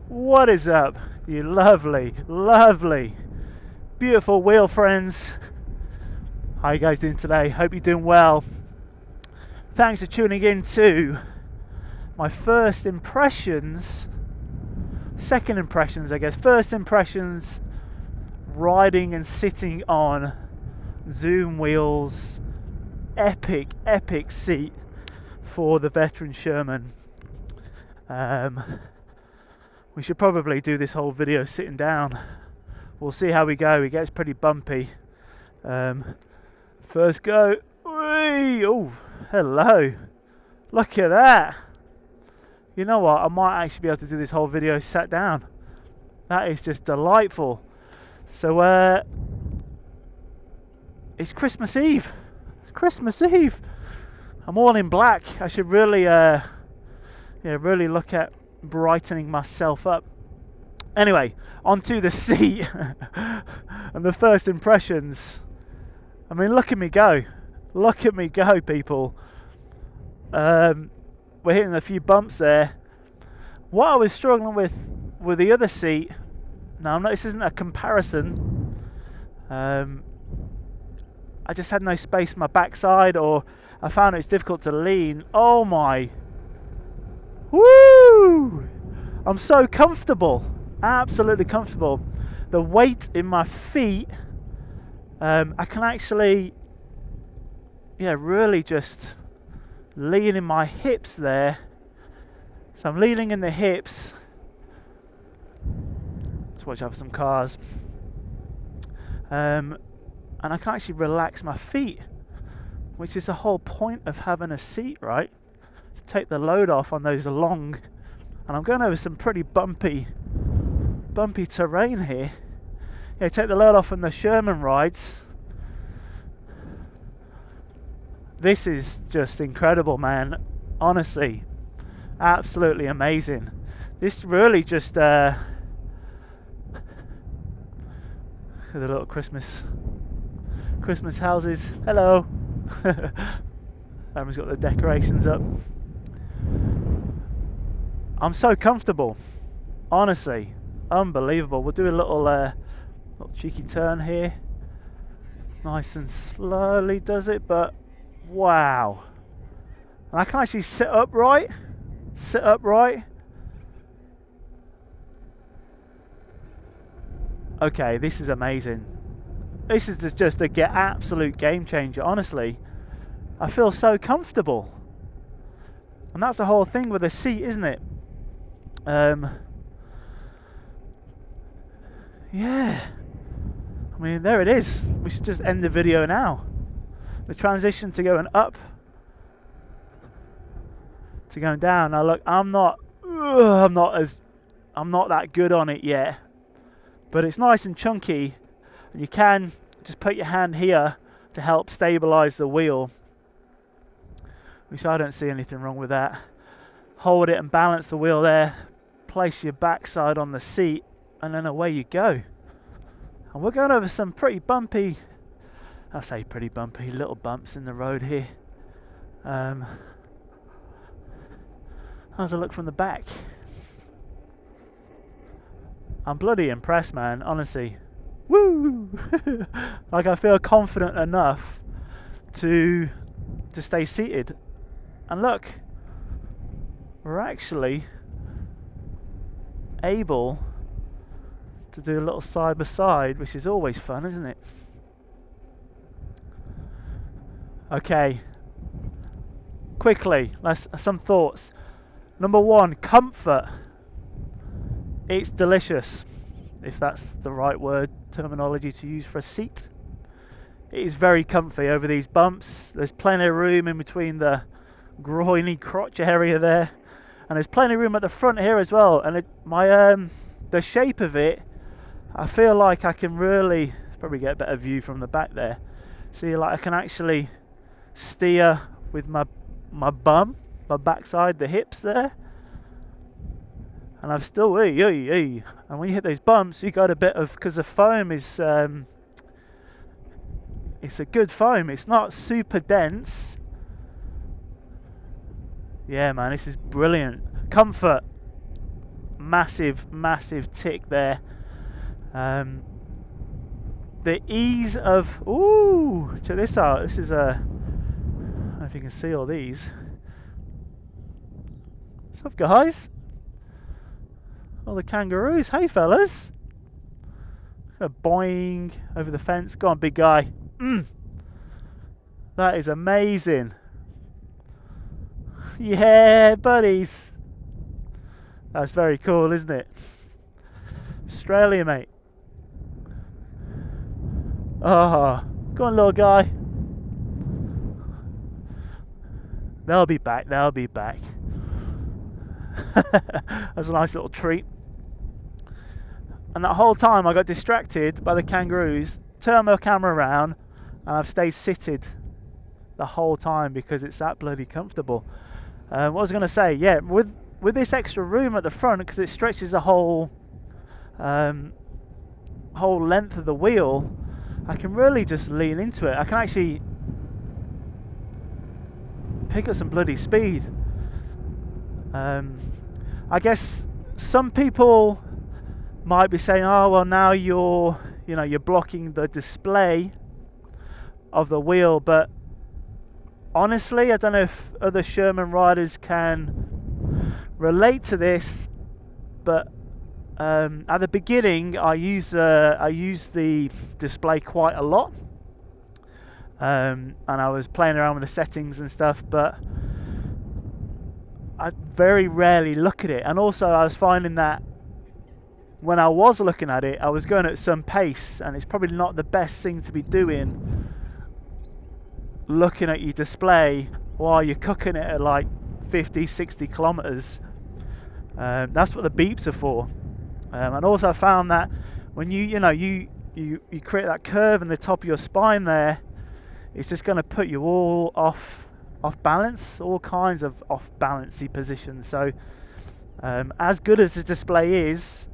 What is up, you lovely, lovely, beautiful wheel friends? How you guys doing today? Hope you're doing well. Thanks for tuning in to my first impressions, second impressions I guess, first impressions riding and sitting on ZoomWheels epic seat for the veteran Sherman. We should probably do this whole video sitting down. We'll see how we go. It gets pretty bumpy. First go. Whee! Oh, hello. Look at that. You know what? I might actually be able to do this whole video sat down. That is just delightful. So, it's Christmas Eve. It's Christmas Eve. I'm all in black. I should really, really look at brightening myself up. Anyway, onto the seat and the first impressions. I mean, look at me go. Look at me go, people. We're hitting a few bumps there. What I was struggling with the other seat, now this isn't a comparison. I just had no space in my backside, or I found it's difficult to lean. Oh my. Woo! I'm so comfortable, absolutely comfortable. The weight in my feet, I can actually, really just lean in my hips there. So I'm leaning in the hips. Let's watch out for some cars. And I can actually relax my feet, which is the whole point of having a seat, right? Take the load off on those long, and I'm going over some pretty bumpy terrain here. Yeah, take the load off on the Sherman rides. This is just incredible, man. Honestly, absolutely amazing. This really just the little Christmas houses. Hello. Everyone's got the decorations up. I'm so comfortable, honestly, unbelievable. We'll do a little cheeky turn here, nice and slowly does it, but wow. And I can actually sit upright. Okay, this is amazing. This is just a absolute game changer, honestly. I feel so comfortable. And that's the whole thing with the seat, isn't it? Yeah. I mean, there it is. We should just end the video now. The transition to going up to going down. Now look, I'm not that good on it yet. But it's nice and chunky. And you can just put your hand here to help stabilize the wheel. Which I don't see anything wrong with that. Hold it and balance the wheel there. Place your backside on the seat, and then away you go. And we're going over some pretty bumpy, I say pretty bumpy, little bumps in the road here. How's it look from the back? I'm bloody impressed, man, honestly. Woo! Like, I feel confident enough to stay seated. And look, we're actually able to do a little side by side, which is always fun, isn't it? Okay, quickly, some thoughts. Number one, comfort. It's delicious, if that's the right terminology to use for a seat. It is very comfy over these bumps. There's plenty of room in between the groiny crotch area there, and there's plenty of room at the front here as well. And the shape of it, I feel like I can really probably get a better view from the back there. See, like I can actually steer with my backside, the hips there, and I've still and when you hit those bumps, you got a bit of, because the foam is it's a good foam. It's not super dense. Yeah, man, this is brilliant. Comfort, massive tick there. The ease of, ooh, check this out. This is a, I don't know if you can see all these. What's up, guys? All the kangaroos. Hey, fellas. Boing over the fence. Go on, big guy. That is amazing. Yeah, buddies. That's very cool, isn't it? Australia, mate. Oh, go on, little guy. They'll be back. They'll be back. That's a nice little treat. And that whole time I got distracted by the kangaroos, turned my camera around, and I've stayed seated the whole time because it's that bloody comfortable. What was I going to say? Yeah, with this extra room at the front, because it stretches the whole length of the wheel, I can really just lean into it. I can actually pick up some bloody speed. I guess some people might be saying, oh well, now you're blocking the display of the wheel, but honestly, I don't know if other Sherman riders can relate to this, but at the beginning I used the display quite a lot, and I was playing around with the settings and stuff, but I very rarely look at it. And also I was finding that when I was looking at it, I was going at some pace, and it's probably not the best thing to be doing, looking at your display while you're cooking it at like 50-60 kilometers. That's what the beeps are for. And also I found that when you create that curve in the top of your spine there, it's just going to put you all off balance, all kinds of off balancey positions. So as good as the display is,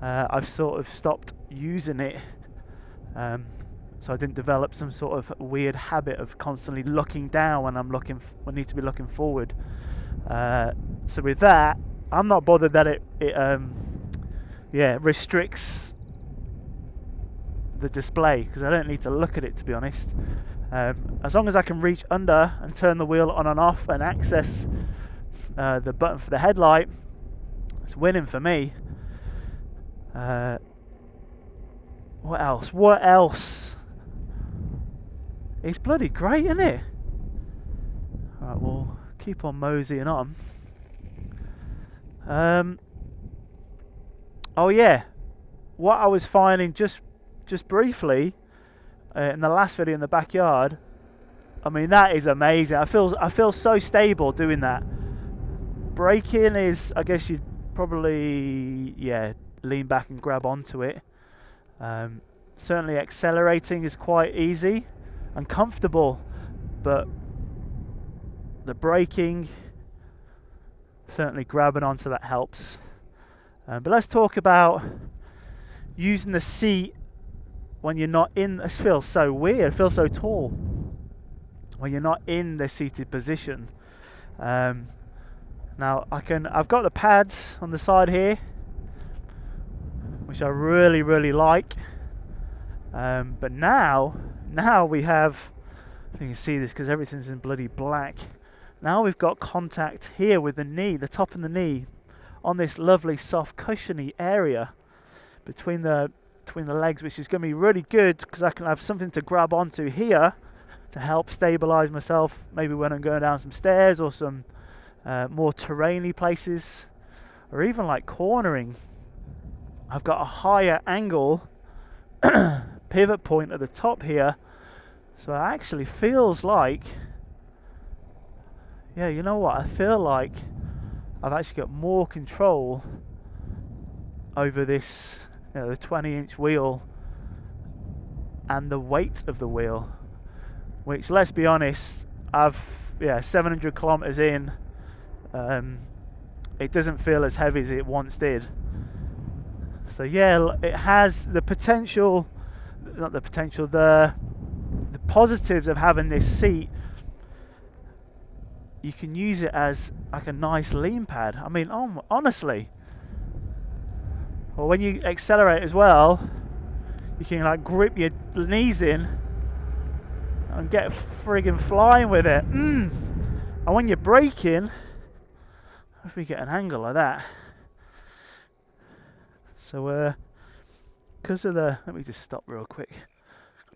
I've sort of stopped using it, so I didn't develop some sort of weird habit of constantly looking down when I'm when I need to be looking forward. So with that, I'm not bothered that it restricts the display, because I don't need to look at it, to be honest. As long as I can reach under and turn the wheel on and off and access the button for the headlight, it's winning for me. What else? It's bloody great, isn't it? Alright, we'll keep on moseying on. Oh yeah, what I was finding just briefly in the last video in the backyard, I mean, that is amazing. I feel so stable doing that. Braking is, I guess you'd probably lean back and grab onto it. Certainly accelerating is quite easy and comfortable, but the braking, certainly grabbing onto that helps. But let's talk about using the seat when you're not in. This feels so weird, it feels so tall when you're not in the seated position. Now I've got the pads on the side here, which I really like, but now we have, I think you can see this because everything's in bloody black. Now we've got contact here with the knee, the top of the knee, on this lovely soft cushiony area between the legs, which is going to be really good because I can have something to grab onto here to help stabilize myself, maybe when I'm going down some stairs or some more terrainy places, or even like cornering. I've got a higher angle pivot point at the top here, so it actually feels like, you know what, I feel like I've actually got more control over this, the 20-inch wheel and the weight of the wheel, which, let's be honest, 700 kilometers in, it doesn't feel as heavy as it once did. So it has the potential, the positives of having this seat. You can use it as like a nice lean pad. I mean, honestly, Or when you accelerate as well, you can like grip your knees in and get friggin' flying with it. And when you're braking, if we get an angle like that, so because of the, let me just stop real quick,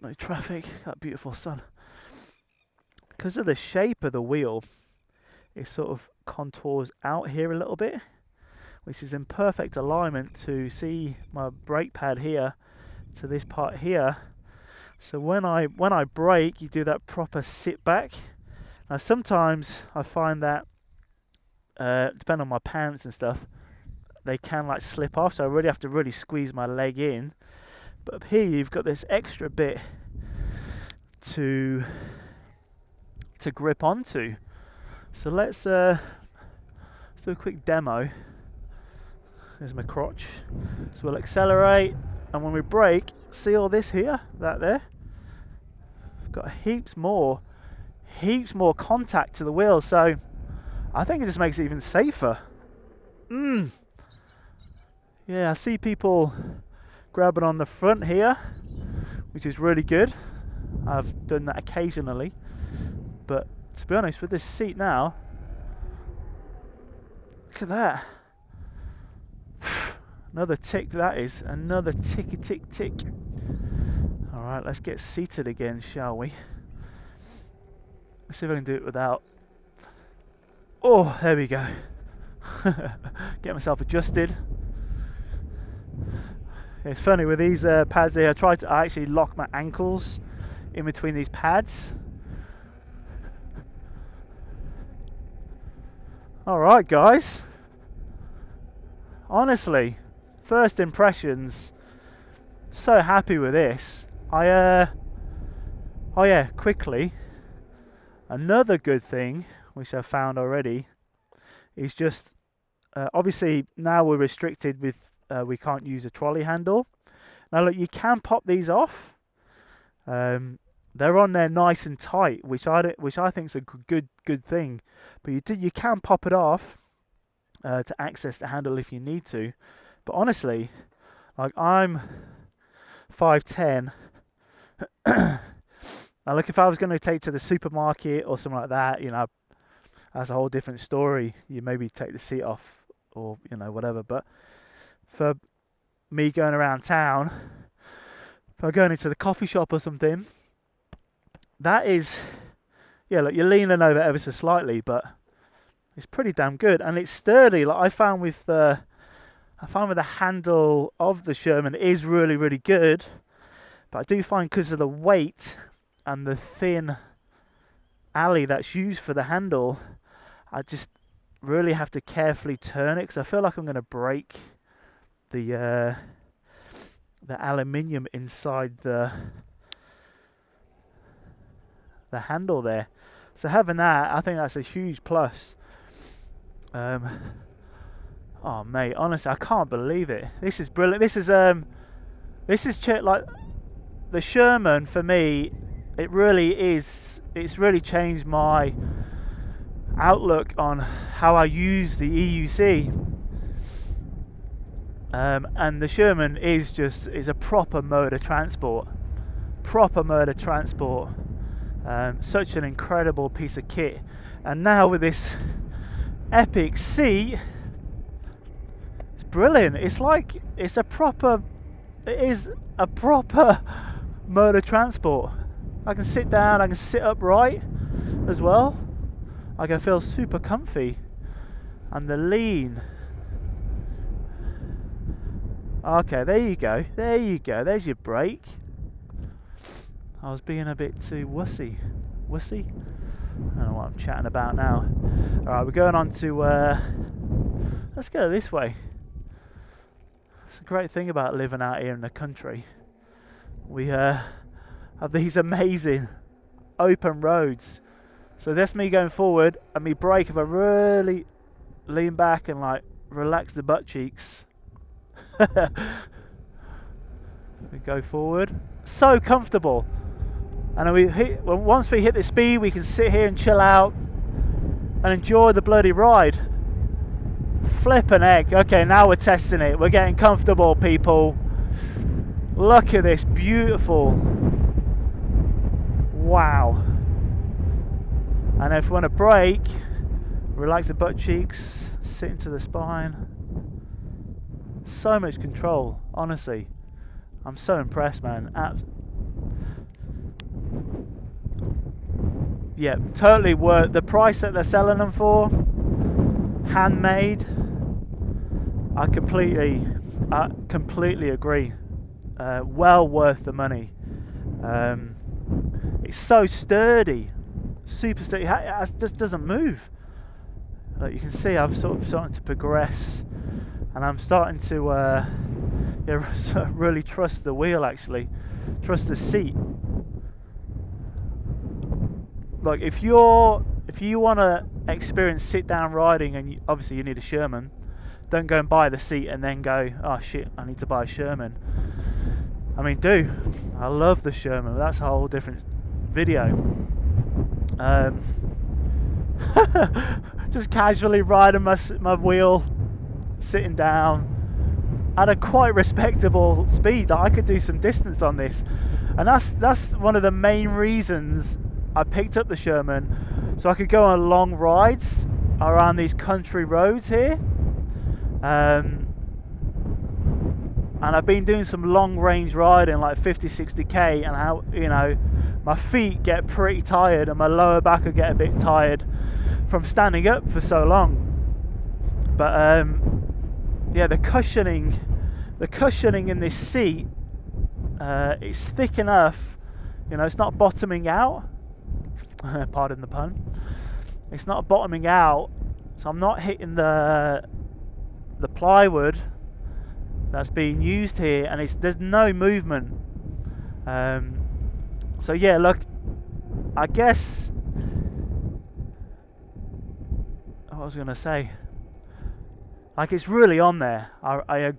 no traffic, that beautiful sun. Because of the shape of the wheel, it sort of contours out here a little bit, which is in perfect alignment to see my brake pad here to this part here. So when I brake, you do that proper sit back. Now sometimes I find that depending on my pants and stuff, they can like slip off, so I really have to really squeeze my leg in. But up here you've got this extra bit to grip onto. So let's do a quick demo. There's my crotch. So we'll accelerate, and when we brake, see all this here, that there? We've got heaps more contact to the wheel, so I think it just makes it even safer. Yeah, I see people grabbing on the front here, which is really good. I've done that occasionally, but to be honest, with this seat now, look at that. Another tick, that is. Another ticky tick tick. Alright, let's get seated again, shall we? Let's see if I can do it without. Oh, there we go. Get myself adjusted. It's funny with these pads here, I actually lock my ankles in between these pads. Alright guys, honestly, first impressions, so happy with this. Oh yeah, quickly, another good thing which I've found already is just obviously now we're restricted with we can't use a trolley handle. Now look, you can pop these off. They're on there nice and tight, which I think is a good thing. But you can pop it off to access the handle if you need to. But honestly, like I'm 5'10". Now look, if I was going to take to the supermarket or something like that, you know, that's a whole different story. You maybe take the seat off or, you know, whatever. But for me going around town, if I'm going into the coffee shop or something, that is, yeah, look, you're leaning over ever so slightly, but it's pretty damn good, and it's sturdy. Like I found with the handle of the Sherman is really good, but I do find because of the weight and the thin alley that's used for the handle, I just really have to carefully turn it because I feel like I'm going to break the aluminium inside the handle there. So having that, I think that's a huge plus. Oh mate, honestly, I can't believe it. This is brilliant. This is like the Sherman for me. It really is. It's really changed my outlook on how I use the EUC. And the Sherman is a proper mode of transport. Such an incredible piece of kit. And now with this epic seat, it's brilliant. It is a proper mode of transport. I can sit down, I can sit upright as well. I can feel super comfy. And the lean. Okay, there you go. There's your brake. I was being a bit too wussy. I don't know what I'm chatting about now. Alright, we're going on to let's go this way. It's a great thing about living out here in the country. We have these amazing open roads. So that's me going forward, and me brake if I really lean back and like relax the butt cheeks. We go forward. So comfortable. And once we hit the speed, we can sit here and chill out and enjoy the bloody ride. Flippin' heck. Okay, now we're testing it. We're getting comfortable, people. Look at this, beautiful. Wow. And if we want to brake, relax the butt cheeks, sit into the spine. So much control, honestly. I'm so impressed, man. Yeah, totally worth the price that they're selling them for. Handmade. I completely agree. Well worth the money. It's so sturdy, super sturdy. It just doesn't move. Like you can see, I'm sort of starting to progress, and I'm starting to really trust the wheel. Actually, trust the seat. Like if you want to experience sit-down riding, and obviously you need a Sherman, don't go and buy the seat and then go, oh shit, I need to buy a Sherman. I mean, I love the Sherman, but that's a whole different video. Just casually riding my wheel, sitting down at a quite respectable speed. I could do some distance on this, and that's one of the main reasons I picked up the Sherman, so I could go on long rides around these country roads here. And I've been doing some long range riding, like 50-60k, and how, you know, my feet get pretty tired and my lower back will get a bit tired from standing up for so long. But yeah, the cushioning in this seat, it's thick enough, you know, it's not bottoming out. Pardon the pun. It's not bottoming out, so I'm not hitting the plywood that's being used here, and there's no movement. So yeah, look, I guess what I was gonna say, like, it's really on there. I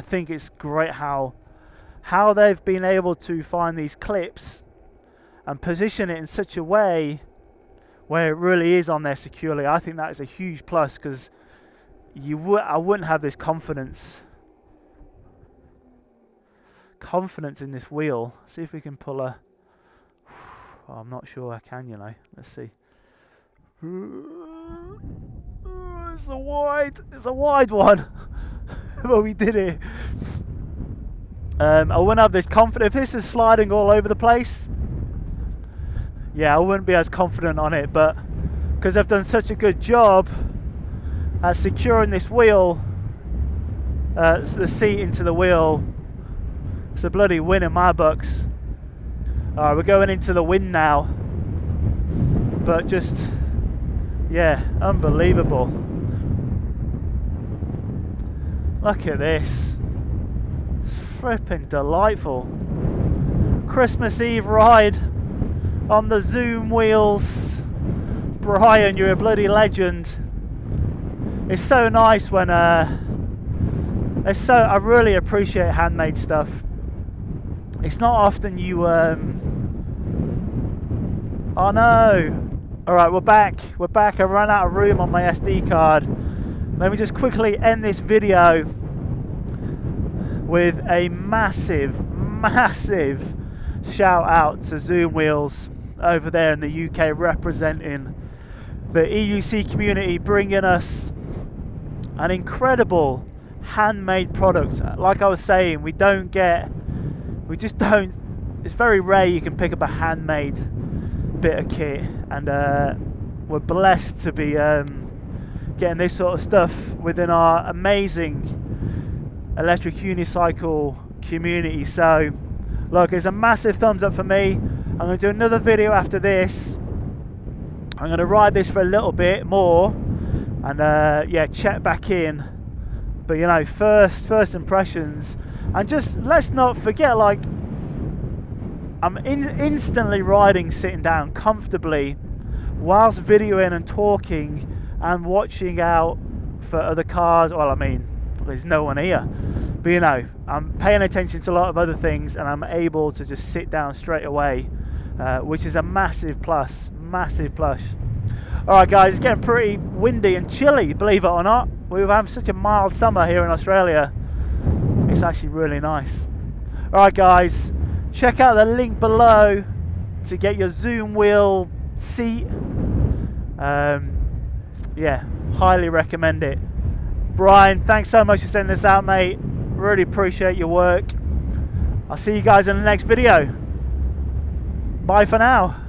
think it's great how they've been able to find these clips and position it in such a way where it really is on there securely. I think that is a huge plus, because I wouldn't have this confidence in this wheel. See if we can pull a. Oh, I'm not sure I can, you know. Let's see. It's a wide one. But we did it. I wouldn't have this confidence if this is sliding all over the place. Yeah, I wouldn't be as confident on it, but because I've done such a good job at securing this wheel, the seat into the wheel, it's a bloody win in my books. Alright, we're going into the wind now, but just, yeah, unbelievable. Look at this. It's flipping delightful. Christmas Eve ride on the ZoomWheels. Brian, you're a bloody legend. It's so nice when I really appreciate handmade stuff. It's not often you oh no. Alright, we're back. I ran out of room on my SD card. Let me just quickly end this video with a massive shout out to ZoomWheels over there in the UK, representing the EUC community, bringing us an incredible handmade product. Like I was saying, it's very rare you can pick up a handmade bit of kit, and we're blessed to be getting this sort of stuff within our amazing electric unicycle community. So look, it's a massive thumbs up for me. I'm going to do another video after this. I'm going to ride this for a little bit more and yeah, check back in. But you know, first impressions, and just let's not forget, like, I'm instantly riding sitting down comfortably whilst videoing and talking and watching out for other cars. Well, I mean, there's no one here, but you know, I'm paying attention to a lot of other things, and I'm able to just sit down straight away, which is a massive plus. Alright guys, it's getting pretty windy and chilly, believe it or not. We've had such a mild summer here in Australia. It's actually really nice. Alright guys, check out the link below to get your ZoomWheel seat. Yeah, highly recommend it. Brian, thanks so much for sending this out, mate. Really appreciate your work. I'll see you guys in the next video. Bye for now.